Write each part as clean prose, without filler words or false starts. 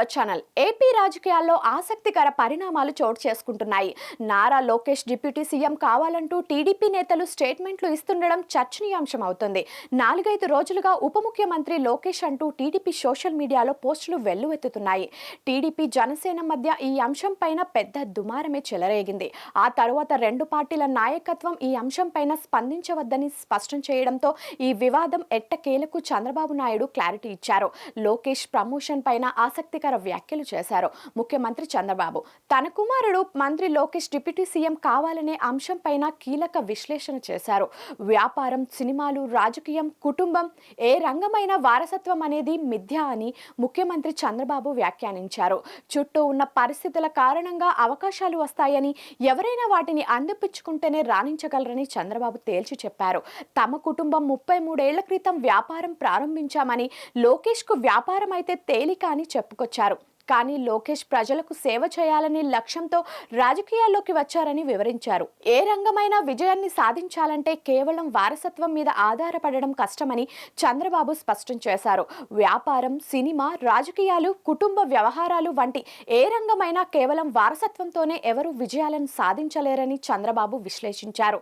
Our channel. AP రాజకీయాల్లో ఆసక్తికర పరిణామాలు చోటు చేసుకుంటున్నాయి. నారా లోకేష్ డిప్యూటీ సీఎం కావాలంటూ టీడీపీ నేతలు స్టేట్మెంట్లు ఇస్తుండడం చర్చనీయాంశం అవుతుంది. 4-5 రోజులుగా ఉప ముఖ్యమంత్రి లోకేష్ అంటూ టీడీపీ సోషల్ మీడియాలో పోస్టులు వెల్లువెత్తుతున్నాయి. టీడీపీ జనసేన మధ్య ఈ అంశం పైన పెద్ద దుమారమే చెలరేగింది. ఆ తరువాత రెండు పార్టీల నాయకత్వం ఈ అంశం పైన స్పందించవద్దని స్పష్టం చేయడంతో ఈ వివాదం ఎట్టకేలకు చంద్రబాబు నాయుడు క్లారిటీ ఇచ్చారు. లోకేష్ ప్రమోషన్ పైన ఆసక్తికర వ్యాఖ్యలు చేశారు. ముఖ్యమంత్రి చంద్రబాబు తన కుమారుడు మంత్రి లోకేష్ డిప్యూటీ సీఎం కావాలనే అంశం పైన కీలక విశ్లేషణ చేశారు. వ్యాపారం, సినిమాలు, రాజకీయం, కుటుంబం ఏ రంగమైన వారసత్వం అనేది మిథ్య అని ముఖ్యమంత్రి చంద్రబాబు వ్యాఖ్యానించారు. చుట్టూ ఉన్న పరిస్థితుల కారణంగా అవకాశాలు వస్తాయని, ఎవరైనా వాటిని అందిపుచ్చుకుంటేనే రాణించగలరని చంద్రబాబు తేల్చి చెప్పారు. తమ కుటుంబం 33 ఏళ్ల క్రితం వ్యాపారం ప్రారంభించామని, లోకేష్ కు వ్యాపారం అయితే తేలిక అని చెప్పుకొచ్చారు. కానీ లోకేష్ ప్రజలకు సేవ చేయాలనే లక్ష్యంతో రాజకీయాల్లోకి వచ్చారని వివరించారు. ఏ రంగమైనా విజయాన్ని సాధించాలంటే కేవలం వారసత్వం మీద ఆధారపడడం కష్టమని చంద్రబాబు స్పష్టం చేశారు. వ్యాపారం, సినిమా, రాజకీయాలు, కుటుంబ వ్యవహారాలు వంటి ఏ రంగమైనా కేవలం వారసత్వంతోనే ఎవరు విజయాలను సాధించలేరని చంద్రబాబు విశ్లేషించారు.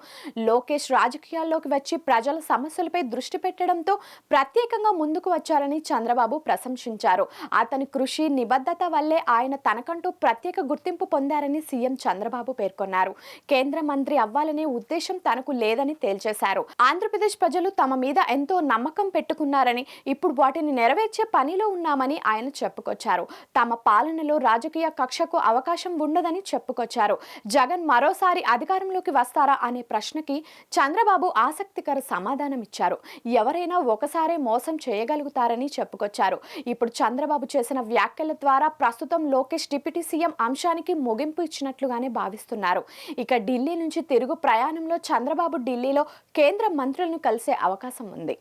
లోకేష్ రాజకీయాల్లోకి వచ్చి ప్రజల సమస్యలపై దృష్టి పెట్టడంతో ప్రత్యేకంగా ముందుకు వచ్చారని చంద్రబాబు ప్రశంసించారు. అతని కృషి, నిబద్ధత వల్లే ఆయన తనకంటూ ప్రత్యేక గుర్తింపు పొందారని సీఎం చంద్రబాబు పేర్కొన్నారు. కేంద్ర మంత్రి అవ్వాలనే ఉద్దేశం తనకు లేదని తేల్చేశారు. ఆంధ్రప్రదేశ్ ప్రజలు తమ మీద ఎంతో నమ్మకం పెట్టుకున్నారని, ఇప్పుడు వాటిని నెరవేర్చే పనిలో ఉన్నామని ఆయన చెప్పుకొచ్చారు. తమ పాలనలో రాజకీయ కక్షకు అవకాశం ఉండదని చెప్పుకొచ్చారు. జగన్ మరోసారి అధికారంలోకి వస్తారా అనే ప్రశ్నకి చంద్రబాబు ఆసక్తికర సమాధానం ఇచ్చారు. ఎవరైనా ఒకసారే మోసం చేయగలుగుతారని చెప్పుకొచ్చారు. ఇప్పుడు చంద్రబాబు చేసిన వ్యాఖ్యల ద్వారా ప్రస్తుతం లోకేష్ డిప్యూటీ సీఎం అంశానికి ముగింపు ఇచ్చినట్లుగానే భావిస్తున్నారు. ఇక ఢిల్లీ నుంచి తిరుగు ప్రయాణంలో చంద్రబాబు ఢిల్లీలో కేంద్ర మంత్రులను కలిసే అవకాశం ఉంది.